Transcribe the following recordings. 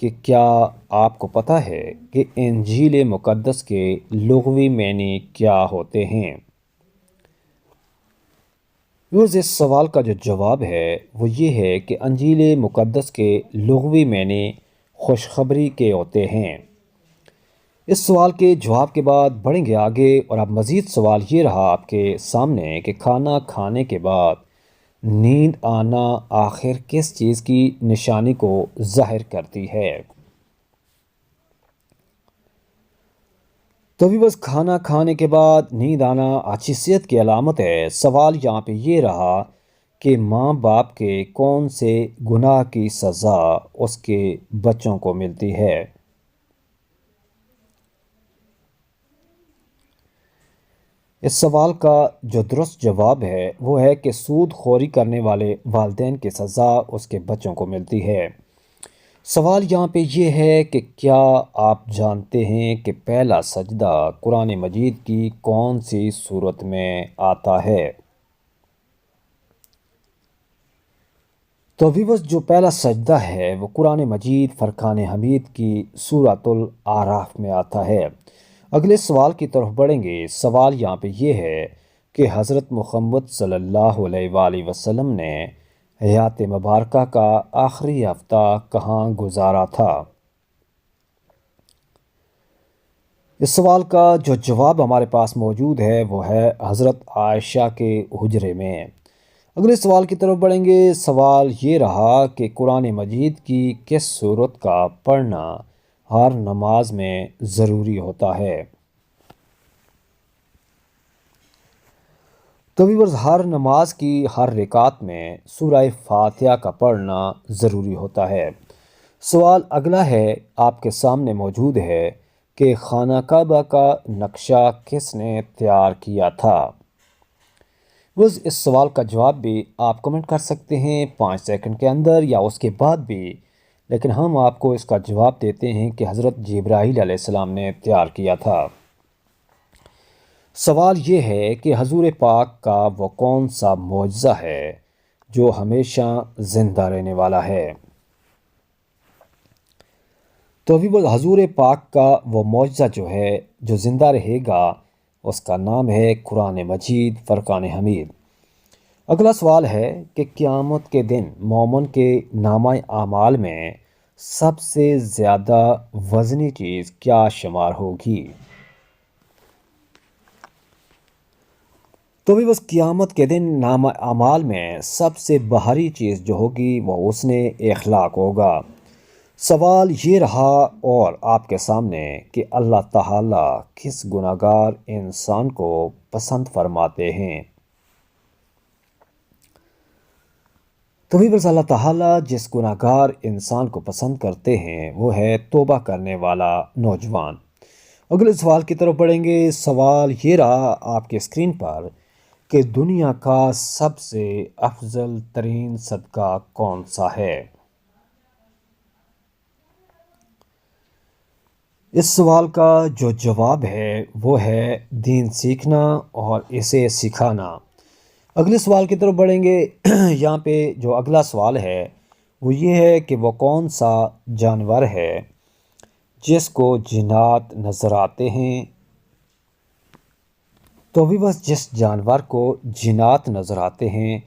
کہ کیا آپ کو پتہ ہے کہ انجیل مقدس کے لغوی معنی کیا ہوتے ہیں؟ اس سوال کا جو جواب ہے وہ یہ ہے کہ انجیل مقدس کے لغوی معنی خوشخبری کے ہوتے ہیں۔ اس سوال کے جواب کے بعد بڑھیں گے آگے، اور اب مزید سوال یہ رہا آپ کے سامنے کہ کھانا کھانے کے بعد نیند آنا آخر کس چیز کی نشانی کو ظاہر کرتی ہے؟ تو بھی بس کھانا کھانے کے بعد نیند آنا اچھی صحت کی علامت ہے۔ سوال یہاں پہ یہ رہا کہ ماں باپ کے کون سے گناہ کی سزا اس کے بچوں کو ملتی ہے؟ اس سوال کا جو درست جواب ہے وہ ہے کہ سود خوری کرنے والے والدین کی سزا اس کے بچوں کو ملتی ہے۔ سوال یہاں پہ یہ ہے کہ کیا آپ جانتے ہیں کہ پہلا سجدہ قرآن مجید کی کون سی صورت میں آتا ہے؟ تو ویورز، جو پہلا سجدہ ہے وہ قرآن مجید فرقان حمید کی سورۃ الاعراف میں آتا ہے۔ اگلے سوال کی طرف بڑھیں گے۔ سوال یہاں پہ یہ ہے کہ حضرت محمد صلی اللہ علیہ وآلہ وسلم نے حیات مبارکہ کا آخری ہفتہ کہاں گزارا تھا؟ اس سوال کا جو جواب ہمارے پاس موجود ہے وہ ہے حضرت عائشہ کے حجرے میں۔ اگلے سوال کی طرف بڑھیں گے۔ سوال یہ رہا کہ قرآن مجید کی کس سورت کا پڑھنا ہر نماز میں ضروری ہوتا ہے؟ تو ویورز، ہر نماز کی ہر رکعت میں سورہ فاتحہ کا پڑھنا ضروری ہوتا ہے۔ سوال اگلا ہے آپ کے سامنے موجود ہے کہ خانہ کعبہ کا نقشہ کس نے تیار کیا تھا؟ اس سوال کا جواب بھی آپ کمنٹ کر سکتے ہیں 5 سیکنڈ کے اندر یا اس کے بعد بھی، لیکن ہم آپ کو اس کا جواب دیتے ہیں کہ حضرت جبرائیل علیہ السلام نے تیار کیا تھا۔ سوال یہ ہے کہ حضور پاک کا وہ کون سا معجزہ ہے جو ہمیشہ زندہ رہنے والا ہے؟ تو ابھی وہ حضور پاک کا وہ معجزہ جو ہے جو زندہ رہے گا اس کا نام ہے قرآن مجید فرقان حمید۔ اگلا سوال ہے کہ قیامت کے دن مومن کے نامہ اعمال میں سب سے زیادہ وزنی چیز کیا شمار ہوگی؟ تو بھی بس قیامت کے دن نامہ اعمال میں سب سے بھاری چیز جو ہوگی وہ حسن اخلاق ہوگا۔ سوال یہ رہا اور آپ کے سامنے کہ اللہ تعالیٰ کس گناہگار انسان کو پسند فرماتے ہیں؟ تو بھی بس اللہ تعالیٰ جس گناہگار انسان کو پسند کرتے ہیں وہ ہے توبہ کرنے والا نوجوان۔ اگلے سوال کی طرف بڑھیں گے۔ سوال یہ رہا آپ کے اسکرین پر کہ دنیا کا سب سے افضل ترین صدقہ کون سا ہے؟ اس سوال کا جو جواب ہے وہ ہے دین سیکھنا اور اسے سکھانا۔ اگلے سوال کی طرف بڑھیں گے۔ یہاں پہ جو اگلا سوال ہے وہ یہ ہے کہ وہ کون سا جانور ہے جس کو جنات نظر آتے ہیں؟ تو بھی بس جس جانور کو جنات نظر آتے ہیں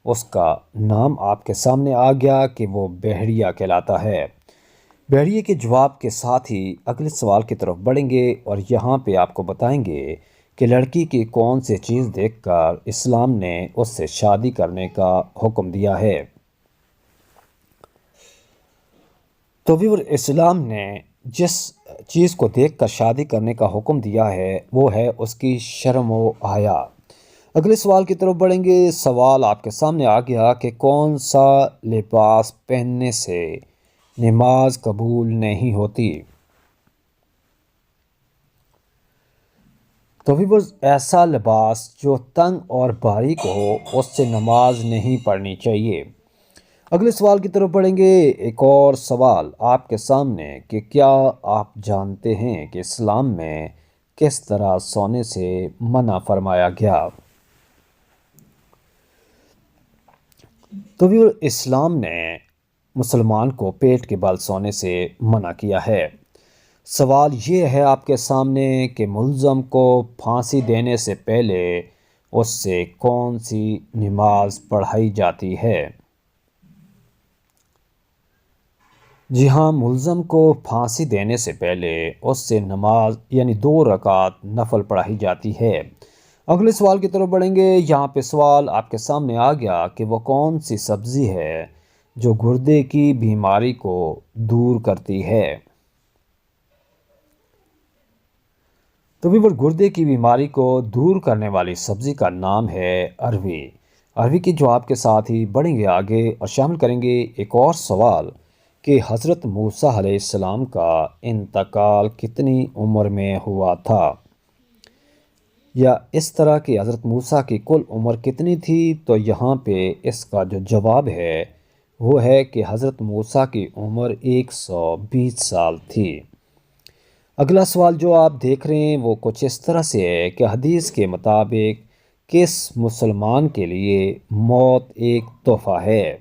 اس کا نام آپ کے سامنے آ گیا کہ وہ بھیڑیا کہلاتا ہے۔ بھیڑیے کے جواب کے ساتھ ہی اگلے سوال کی طرف بڑھیں گے اور یہاں پہ آپ کو بتائیں گے کہ لڑکی کی کون سی چیز دیکھ کر اسلام نے اس سے شادی کرنے کا حکم دیا ہے؟ تو بھی اسلام نے جس چیز کو دیکھ کر شادی کرنے کا حکم دیا ہے وہ ہے اس کی شرم و حیا۔ اگلے سوال کی طرف بڑھیں گے۔ سوال آپ کے سامنے آ گیا کہ کون سا لباس پہننے سے نماز قبول نہیں ہوتی؟ تو بھی بس ایسا لباس جو تنگ اور باریک ہو اس سے نماز نہیں پڑھنی چاہیے۔ اگلے سوال کی طرف پڑھیں گے۔ ایک اور سوال آپ کے سامنے کہ کیا آپ جانتے ہیں کہ اسلام میں کس طرح سونے سے منع فرمایا گیا؟ تو بھی اسلام نے مسلمان کو پیٹ کے بل سونے سے منع کیا ہے۔ سوال یہ ہے آپ کے سامنے کہ ملزم کو پھانسی دینے سے پہلے اس سے کون سی نماز پڑھائی جاتی ہے؟ جی ہاں، ملزم کو پھانسی دینے سے پہلے اس سے نماز یعنی 2 رکعت نفل پڑھائی جاتی ہے۔ اگلے سوال کی طرف بڑھیں گے۔ یہاں پہ سوال آپ کے سامنے آ گیا کہ وہ کون سی سبزی ہے جو گردے کی بیماری کو دور کرتی ہے؟ تو ویور، گردے کی بیماری کو دور کرنے والی سبزی کا نام ہے اروی۔ اروی کے جواب کے ساتھ ہی بڑھیں گے آگے اور شامل کریں گے ایک اور سوال کہ حضرت موسیٰ علیہ السلام کا انتقال کتنی عمر میں ہوا تھا؟ یا اس طرح کہ حضرت موسیٰ کی کل عمر کتنی تھی؟ تو یہاں پہ اس کا جو جواب ہے وہ ہے کہ حضرت موسیٰ کی عمر 120 سال تھی۔ اگلا سوال جو آپ دیکھ رہے ہیں وہ کچھ اس طرح سے ہے کہ حدیث کے مطابق کس مسلمان کے لیے موت ایک تحفہ ہے؟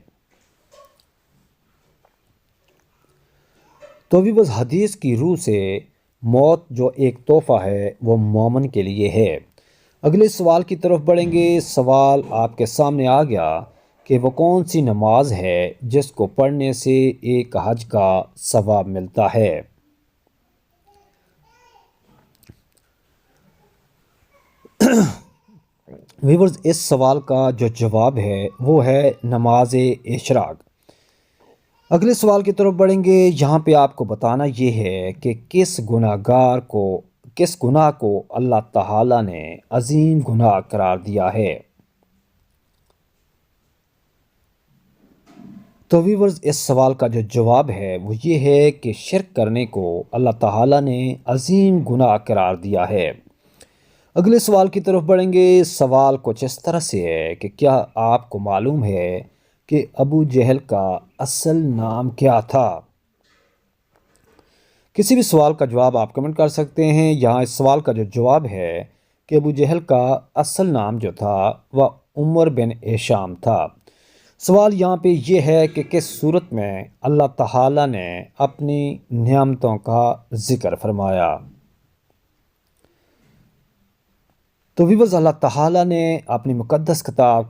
تو بھی بس حدیث کی روح سے موت جو ایک تحفہ ہے وہ مومن کے لیے ہے۔ اگلے سوال کی طرف بڑھیں گے۔ سوال آپ کے سامنے آ گیا کہ وہ کون سی نماز ہے جس کو پڑھنے سے ایک حج کا ثواب ملتا ہے؟ ویورز، اس سوال کا جو جواب ہے وہ ہے نماز اشراق۔ اگلے سوال کی طرف بڑھیں گے۔ یہاں پہ آپ کو بتانا یہ ہے کہ کس گناہ کو اللہ تعالیٰ نے عظیم گناہ قرار دیا ہے؟ تو ویورز، اس سوال کا جو جواب ہے وہ یہ ہے کہ شرک کرنے کو اللہ تعالیٰ نے عظیم گناہ قرار دیا ہے۔ اگلے سوال کی طرف بڑھیں گے۔ سوال کچھ اس طرح سے ہے کہ کیا آپ کو معلوم ہے کہ ابو جہل کا اصل نام کیا تھا؟ کسی بھی سوال کا جواب آپ کمنٹ کر سکتے ہیں۔ یہاں اس سوال کا جو جواب ہے کہ ابو جہل کا اصل نام جو تھا وہ عمر بن ہشام تھا۔ سوال یہاں پہ یہ ہے کہ کس صورت میں اللہ تعالیٰ نے اپنی نعمتوں کا ذکر فرمایا؟ تو ویورز، اللہ تعالیٰ نے اپنی مقدس کتاب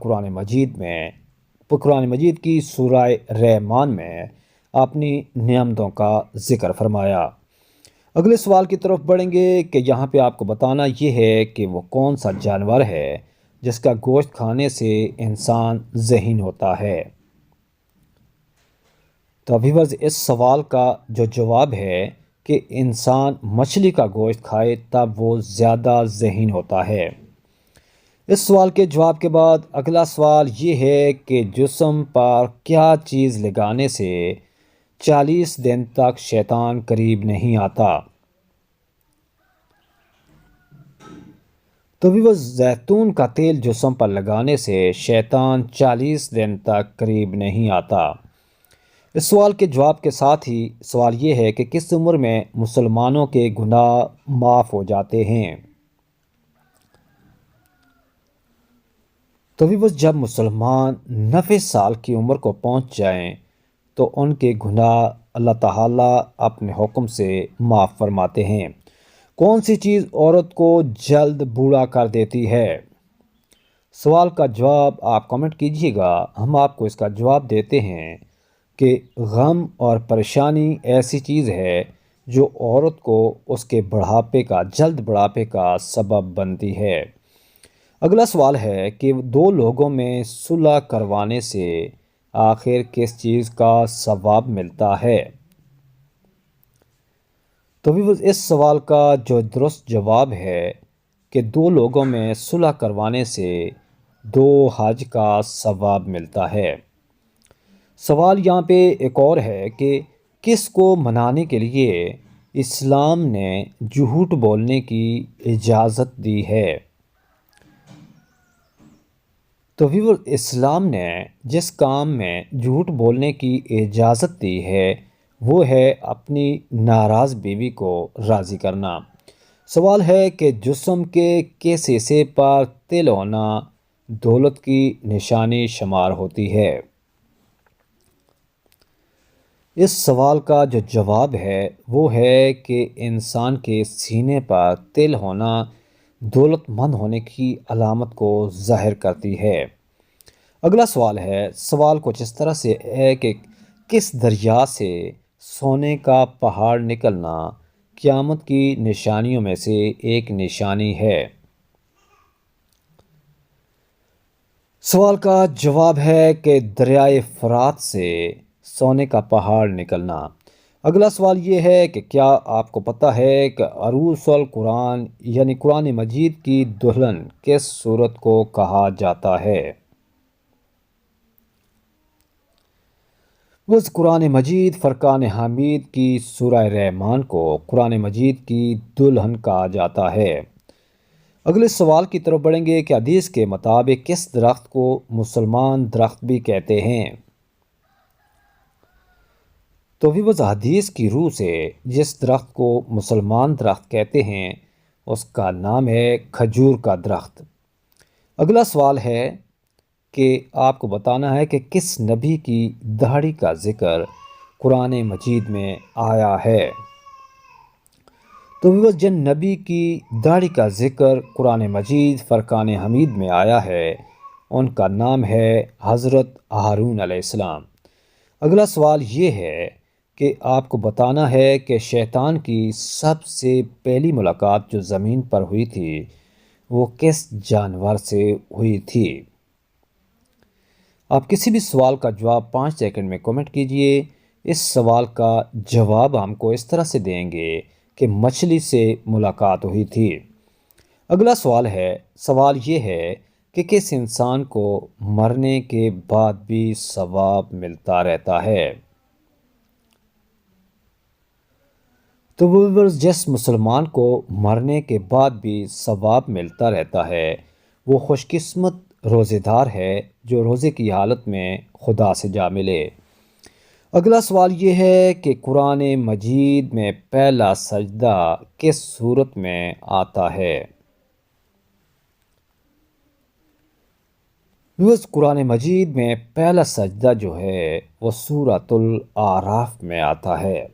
قرآن مجید کی سورہ رحمان میں اپنی نعمتوں کا ذکر فرمایا۔ اگلے سوال کی طرف بڑھیں گے کہ یہاں پہ آپ کو بتانا یہ ہے کہ وہ کون سا جانور ہے جس کا گوشت کھانے سے انسان ذہین ہوتا ہے؟ تو ویورز، اس سوال کا جو جواب ہے کہ انسان مچھلی کا گوشت کھائے تب وہ زیادہ ذہین ہوتا ہے۔ اس سوال کے جواب کے بعد اگلا سوال یہ ہے کہ جسم پر کیا چیز لگانے سے 40 دن تک شیطان قریب نہیں آتا؟ تو وہ زیتون کا تیل جسم پر لگانے سے شیطان 40 دن تک قریب نہیں آتا۔ اس سوال کے جواب کے ساتھ ہی سوال یہ ہے کہ کس عمر میں مسلمانوں کے گناہ معاف ہو جاتے ہیں؟ تو بھی جب مسلمان 90 سال کی عمر کو پہنچ جائیں تو ان کے گناہ اللہ تعالیٰ اپنے حکم سے معاف فرماتے ہیں۔ کون سی چیز عورت کو جلد بوڑھا کر دیتی ہے؟ سوال کا جواب آپ کمنٹ کیجیے گا، ہم آپ کو اس کا جواب دیتے ہیں کہ غم اور پریشانی ایسی چیز ہے جو عورت کو اس کے جلد بڑھاپے کا سبب بنتی ہے۔ اگلا سوال ہے کہ 2 لوگوں میں صلح کروانے سے آخر کس چیز کا ثواب ملتا ہے؟ تو اس سوال کا جو درست جواب ہے کہ 2 لوگوں میں صلح کروانے سے 2 حج کا ثواب ملتا ہے۔ سوال یہاں پہ ایک اور ہے کہ کس کو منانے کے لیے اسلام نے جھوٹ بولنے کی اجازت دی ہے؟ تو اسلام نے جس کام میں جھوٹ بولنے کی اجازت دی ہے وہ ہے اپنی ناراض بیوی کو راضی کرنا۔ سوال ہے کہ جسم کے کس حصے پر تل ہونا دولت کی نشانی شمار ہوتی ہے؟ اس سوال کا جو جواب ہے وہ ہے کہ انسان کے سینے پر تل ہونا دولت مند ہونے کی علامت کو ظاہر کرتی ہے۔ اگلا سوال ہے، سوال کچھ اس طرح سے ہے کہ کس دریا سے سونے کا پہاڑ نکلنا قیامت کی نشانیوں میں سے ایک نشانی ہے؟ سوال کا جواب ہے کہ دریائے فرات سے سونے کا پہاڑ نکلنا۔ اگلا سوال یہ ہے کہ کیا آپ کو پتہ ہے کہ عروس القرآن یعنی قرآن مجید کی دلہن کس سورت کو کہا جاتا ہے؟ اس قرآن مجید فرقان حمید کی سورہ رحمان کو قرآن مجید کی دلہن کہا جاتا ہے۔ اگلے سوال کی طرف بڑھیں گے کہ حدیث کے مطابق کس درخت کو مسلمان درخت بھی کہتے ہیں؟ تو ویوز حدیث کی روح سے جس درخت کو مسلمان درخت کہتے ہیں اس کا نام ہے کھجور کا درخت۔ اگلا سوال ہے کہ آپ کو بتانا ہے کہ کس نبی کی داڑھی کا ذکر قرآن مجید میں آیا ہے؟ تو جن نبی کی داڑھی کا ذکر قرآن مجید فرقان حمید میں آیا ہے ان کا نام ہے حضرت ہارون علیہ السلام۔ اگلا سوال یہ ہے کہ آپ کو بتانا ہے کہ شیطان کی سب سے پہلی ملاقات جو زمین پر ہوئی تھی وہ کس جانور سے ہوئی تھی؟ آپ کسی بھی سوال کا جواب 5 سیکنڈ میں کمنٹ کیجئے۔ اس سوال کا جواب ہم کو اس طرح سے دیں گے کہ مچھلی سے ملاقات ہوئی تھی۔ اگلا سوال ہے، سوال یہ ہے کہ کس انسان کو مرنے کے بعد بھی ثواب ملتا رہتا ہے؟ تو ویورز جس مسلمان کو مرنے کے بعد بھی ثواب ملتا رہتا ہے وہ خوش قسمت روزے دار ہے جو روزے کی حالت میں خدا سے جا ملے۔ اگلا سوال یہ ہے کہ قرآن مجید میں پہلا سجدہ کس صورت میں آتا ہے؟ قرآن مجید میں پہلا سجدہ جو ہے وہ سورۃ الاعراف میں آتا ہے۔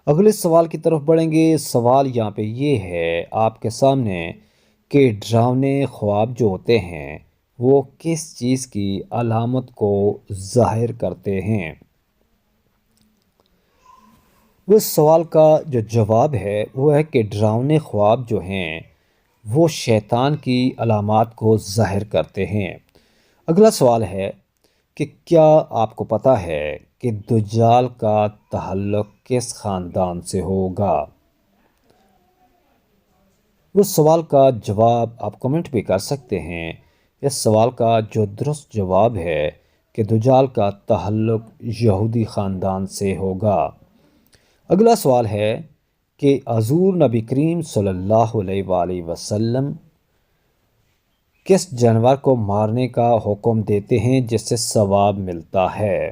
اگلے سوال کی طرف بڑھیں گے۔ سوال یہاں پہ یہ ہے آپ کے سامنے کہ ڈراونے خواب جو ہوتے ہیں وہ کس چیز کی علامت کو ظاہر کرتے ہیں؟ اس سوال کا جو جواب ہے وہ ہے کہ ڈراونے خواب جو ہیں وہ شیطان کی علامات کو ظاہر کرتے ہیں۔ اگلا سوال ہے کہ کیا آپ کو پتہ ہے کہ دجال کا تعلق کس خاندان سے ہوگا؟ اس سوال کا جواب آپ کمنٹ بھی کر سکتے ہیں۔ اس سوال کا جو درست جواب ہے کہ دجال کا تعلق یہودی خاندان سے ہوگا۔ اگلا سوال ہے کہ حضور نبی کریم صلی اللہ علیہ وآلہ وسلم کس جانور کو مارنے کا حکم دیتے ہیں جس سے ثواب ملتا ہے؟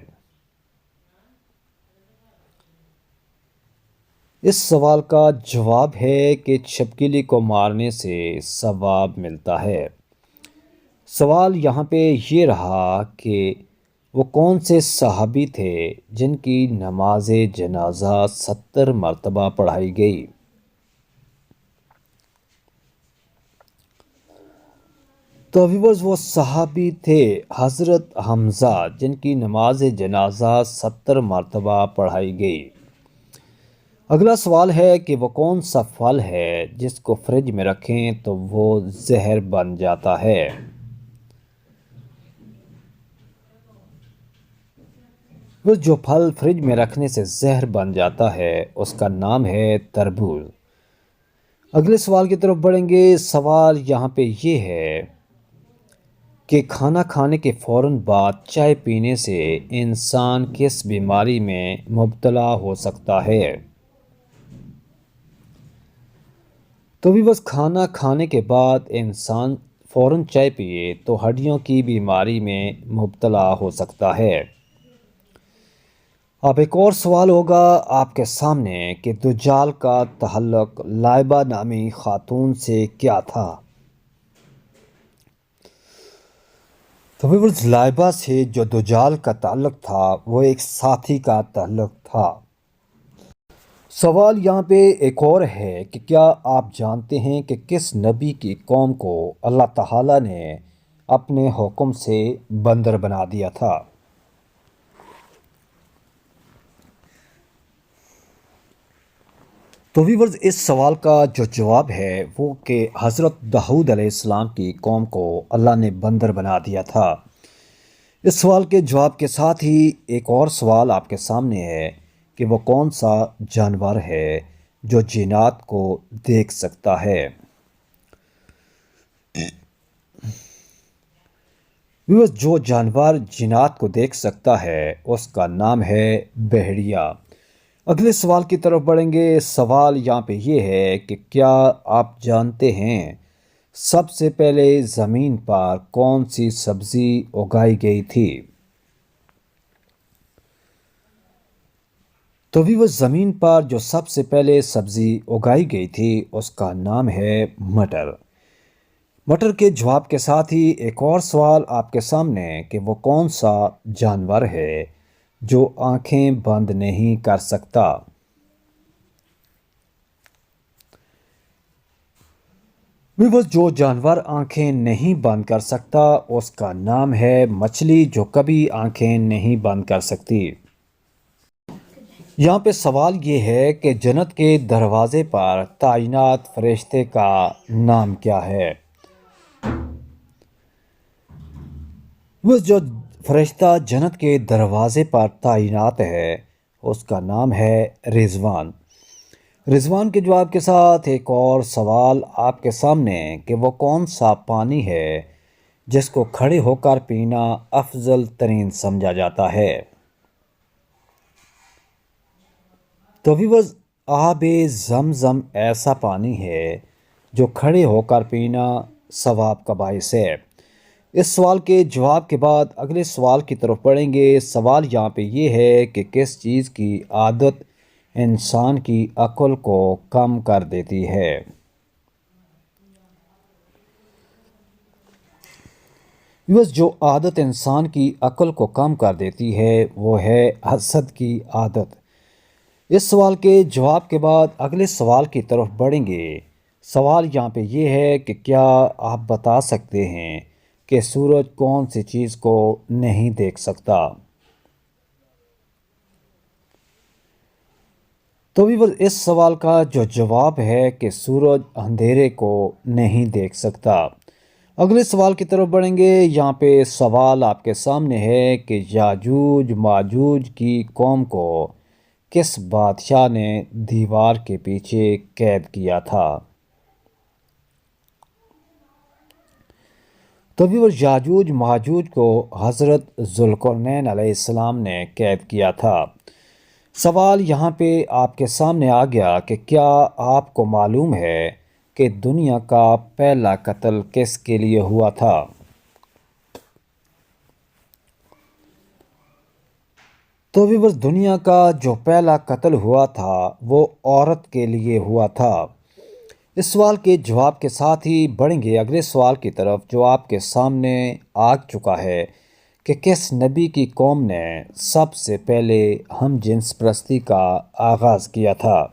اس سوال کا جواب ہے کہ چھپکلی کو مارنے سے ثواب ملتا ہے۔ سوال یہاں پہ یہ رہا کہ وہ کون سے صحابی تھے جن کی نماز جنازہ 70 مرتبہ پڑھائی گئی؟ تو ویورز وہ صحابی تھے حضرت حمزہ جن کی نماز جنازہ 70 مرتبہ پڑھائی گئی۔ اگلا سوال ہے کہ وہ کون سا پھل ہے جس کو فریج میں رکھیں تو وہ زہر بن جاتا ہے؟ وہ جو پھل فریج میں رکھنے سے زہر بن جاتا ہے اس کا نام ہے تربوز۔ اگلے سوال کی طرف بڑھیں گے۔ سوال یہاں پہ یہ ہے کہ کھانا کھانے کے فوراً بعد چائے پینے سے انسان کس بیماری میں مبتلا ہو سکتا ہے؟ تو بھی بس کھانا کھانے کے بعد انسان فوراً چائے پیے تو ہڈیوں کی بیماری میں مبتلا ہو سکتا ہے۔ اب ایک اور سوال ہوگا آپ کے سامنے کہ دجال کا تعلق لائبہ نامی خاتون سے کیا تھا؟ تو ویورز لائبہ سے جو دجال کا تعلق تھا وہ ایک ساتھی کا تعلق تھا۔ سوال یہاں پہ ایک اور ہے کہ کیا آپ جانتے ہیں کہ کس نبی کی قوم کو اللہ تعالیٰ نے اپنے حکم سے بندر بنا دیا تھا؟ تو ویورز اس سوال کا جو جواب ہے وہ کہ حضرت داؤد علیہ السلام کی قوم کو اللہ نے بندر بنا دیا تھا۔ اس سوال کے جواب کے ساتھ ہی ایک اور سوال آپ کے سامنے ہے کہ وہ کون سا جانور ہے جو جنات کو دیکھ سکتا ہے۔ ویورز جو جانور جنات کو دیکھ سکتا ہے اس کا نام ہے بحریہ۔ اگلے سوال کی طرف بڑھیں گے۔ سوال یہاں پہ یہ ہے کہ کیا آپ جانتے ہیں سب سے پہلے زمین پر کون سی سبزی اگائی گئی تھی؟ تو وہ زمین پر جو سب سے پہلے سبزی اگائی گئی تھی اس کا نام ہے مٹر۔ مٹر کے جواب کے ساتھ ہی ایک اور سوال آپ کے سامنے ہے کہ وہ کون سا جانور ہے جو آنکھیں بند نہیں کر سکتا؟ ویورز جو جانور آنکھیں نہیں بند کر سکتا اس کا نام ہے مچھلی، جو کبھی آنکھیں نہیں بند کر سکتی۔ یہاں پہ سوال یہ ہے کہ جنت کے دروازے پر تعینات فرشتے کا نام کیا ہے؟ وہ جو فرشتہ جنت کے دروازے پر تعینات ہے اس کا نام ہے رضوان۔ رضوان کے جواب کے ساتھ ایک اور سوال آپ کے سامنے ہے کہ وہ کون سا پانی ہے جس کو کھڑے ہو کر پینا افضل ترین سمجھا جاتا ہے؟ تو ویورز آب زمزم ایسا پانی ہے جو کھڑے ہو کر پینا ثواب کا باعث ہے۔ اس سوال کے جواب کے بعد اگلے سوال کی طرف پڑھیں گے۔ سوال یہاں پہ یہ ہے کہ کس چیز کی عادت انسان کی عقل کو کم کر دیتی ہے؟ جو عادت انسان کی عقل کو کم کر دیتی ہے وہ ہے حسد کی عادت۔ اس سوال کے جواب کے بعد اگلے سوال کی طرف بڑھیں گے۔ سوال یہاں پہ یہ ہے کہ کیا آپ بتا سکتے ہیں کہ سورج کون سی چیز کو نہیں دیکھ سکتا؟ تو ویورز اس سوال کا جو جواب ہے کہ سورج اندھیرے کو نہیں دیکھ سکتا۔ اگلے سوال کی طرف بڑھیں گے۔ یہاں پہ سوال آپ کے سامنے ہے کہ یاجوج ماجوج کی قوم کو کس بادشاہ نے دیوار کے پیچھے قید کیا تھا؟ تو ویورز یاجوج ماجوج کو حضرت ذوالقرنین علیہ السلام نے قید کیا تھا۔ سوال یہاں پہ آپ کے سامنے آ گیا کہ کیا آپ کو معلوم ہے کہ دنیا کا پہلا قتل کس کے لیے ہوا تھا؟ تو ویورز دنیا کا جو پہلا قتل ہوا تھا وہ عورت کے لیے ہوا تھا۔ اس سوال کے جواب کے ساتھ ہی بڑھیں گے اگلے سوال کی طرف جو آپ کے سامنے آ چکا ہے کہ کس نبی کی قوم نے سب سے پہلے ہم جنس پرستی کا آغاز کیا تھا؟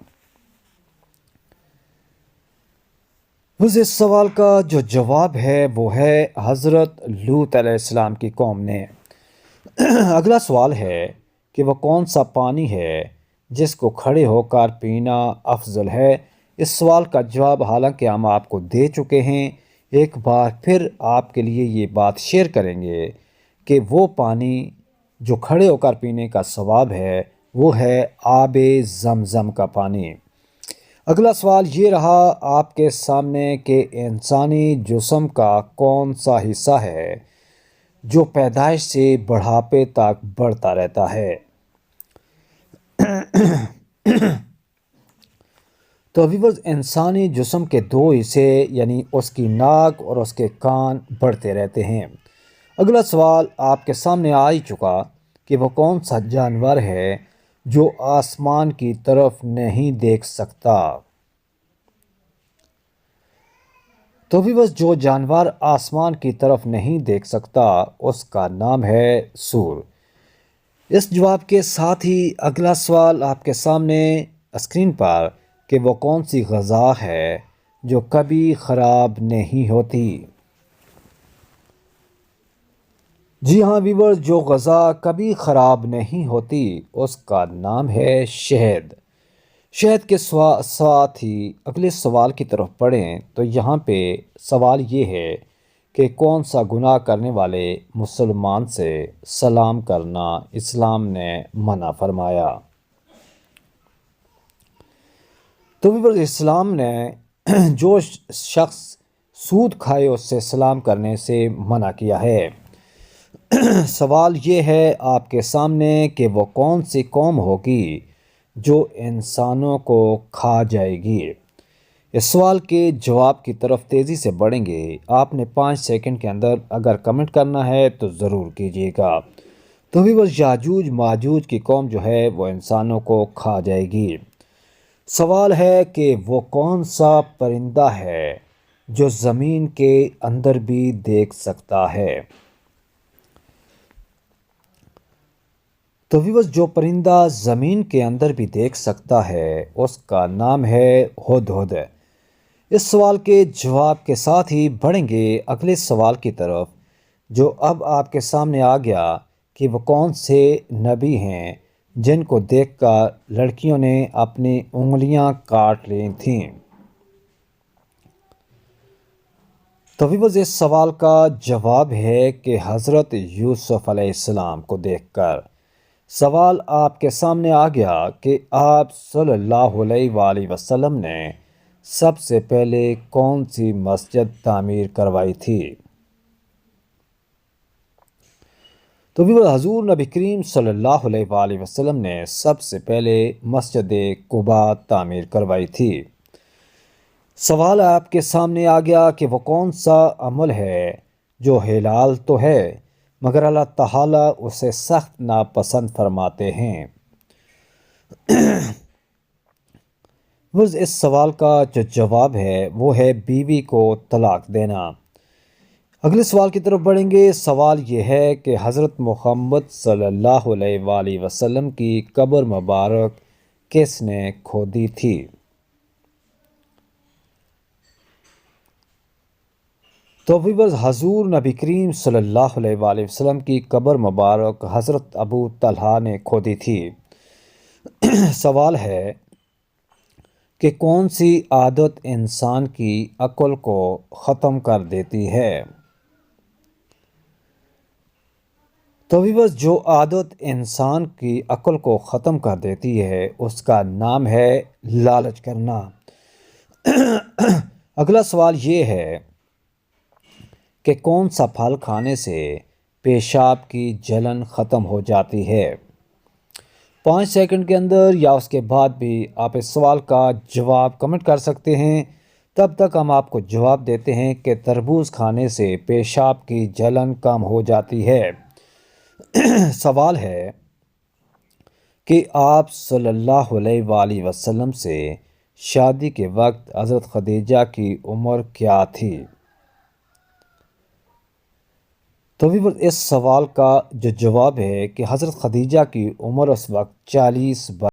اس سوال کا جو جواب ہے وہ ہے حضرت لوط علیہ السلام کی قوم نے۔ اگلا سوال ہے کہ وہ کون سا پانی ہے جس کو کھڑے ہو کر پینا افضل ہے؟ اس سوال کا جواب حالانکہ ہم آپ کو دے چکے ہیں، ایک بار پھر آپ کے لیے یہ بات شیئر کریں گے کہ وہ پانی جو کھڑے ہو کر پینے کا ثواب ہے وہ ہے آب زمزم کا پانی۔ اگلا سوال یہ رہا آپ کے سامنے کہ انسانی جسم کا کون سا حصہ ہے جو پیدائش سے بڑھاپے تک بڑھتا رہتا ہے؟ تو ویورز انسانی جسم کے دو حصے یعنی اس کی ناک اور اس کے کان بڑھتے رہتے ہیں۔ اگلا سوال آپ کے سامنے آ ہی چکا کہ وہ کون سا جانور ہے جو آسمان کی طرف نہیں دیکھ سکتا؟ تو بھی بس جو جانور آسمان کی طرف نہیں دیکھ سکتا اس کا نام ہے سور۔ اس جواب کے ساتھ ہی اگلا سوال آپ کے سامنے اسکرین پر کہ وہ کون سی غذا ہے جو کبھی خراب نہیں ہوتی۔ جی ہاں ویورز، جو غذا کبھی خراب نہیں ہوتی اس کا نام ہے شہد۔ شہد کے ساتھ ہی اگلے سوال کی طرف پڑھیں تو یہاں پہ سوال یہ ہے کہ کون سا گناہ کرنے والے مسلمان سے سلام کرنا اسلام نے منع فرمایا؟ تو ویورز، اسلام نے جو شخص سود کھائے اس سے سلام کرنے سے منع کیا ہے۔ سوال یہ ہے آپ کے سامنے کہ وہ کون سی قوم ہوگی جو انسانوں کو کھا جائے گی۔ اس سوال کے جواب کی طرف تیزی سے بڑھیں گے۔ آپ نے 5 سیکنڈ کے اندر اگر کمنٹ کرنا ہے تو ضرور کیجیے گا۔ تو بھی بس یاجوج ماجوج کی قوم جو ہے وہ انسانوں کو کھا جائے گی۔ سوال ہے کہ وہ کون سا پرندہ ہے جو زمین کے اندر بھی دیکھ سکتا ہے؟ تو ویورز، جو پرندہ زمین کے اندر بھی دیکھ سکتا ہے اس کا نام ہے ہدہد۔ اس سوال کے جواب کے ساتھ ہی بڑھیں گے اگلے سوال کی طرف، جو اب آپ کے سامنے آ گیا کہ وہ کون سے نبی ہیں جن کو دیکھ کر لڑکیوں نے اپنی انگلیاں کاٹ لی تھیں۔ تو ویورز، اس سوال کا جواب ہے کہ حضرت یوسف علیہ السلام کو دیکھ کر۔ سوال آپ کے سامنے آ گیا کہ آپ صلی اللہ علیہ وآلہ وسلم نے سب سے پہلے کون سی مسجد تعمیر کروائی تھی؟ تو حضور نبی کریم صلی اللہ علیہ وآلہ وسلم نے سب سے پہلے مسجد قباء تعمیر کروائی تھی۔ سوال آپ کے سامنے آ گیا کہ وہ کون سا عمل ہے جو حلال تو ہے مگر اللہ تعالیٰ اسے سخت ناپسند فرماتے ہیں؟ اس سوال کا جو جواب ہے وہ ہے بیوی کو طلاق دینا۔ اگلے سوال کی طرف بڑھیں گے۔ سوال یہ ہے کہ حضرت محمد صلی اللہ علیہ وآلہ وسلم کی قبر مبارک کس نے کھودی تھی؟ تو ویورز، حضور نبی کریم صلی اللہ علیہ وآلہ وسلم کی قبر مبارک حضرت ابو طلحہ نے کھودی تھی۔ سوال ہے کہ کون سی عادت انسان کی عقل کو ختم کر دیتی ہے؟ تو ویورز، جو عادت انسان کی عقل کو ختم کر دیتی ہے اس کا نام ہے لالچ کرنا۔ اگلا سوال یہ ہے کہ کون سا پھل کھانے سے پیشاب کی جلن ختم ہو جاتی ہے؟ 5 سیکنڈ کے اندر یا اس کے بعد بھی آپ اس سوال کا جواب کمنٹ کر سکتے ہیں۔ تب تک ہم آپ کو جواب دیتے ہیں کہ تربوز کھانے سے پیشاب کی جلن کم ہو جاتی ہے۔ سوال ہے کہ آپ صلی اللہ علیہ وآلہ وسلم سے شادی کے وقت حضرت خدیجہ کی عمر کیا تھی؟ تو اس سوال کا جو جواب ہے کہ حضرت خدیجہ کی عمر اس وقت 40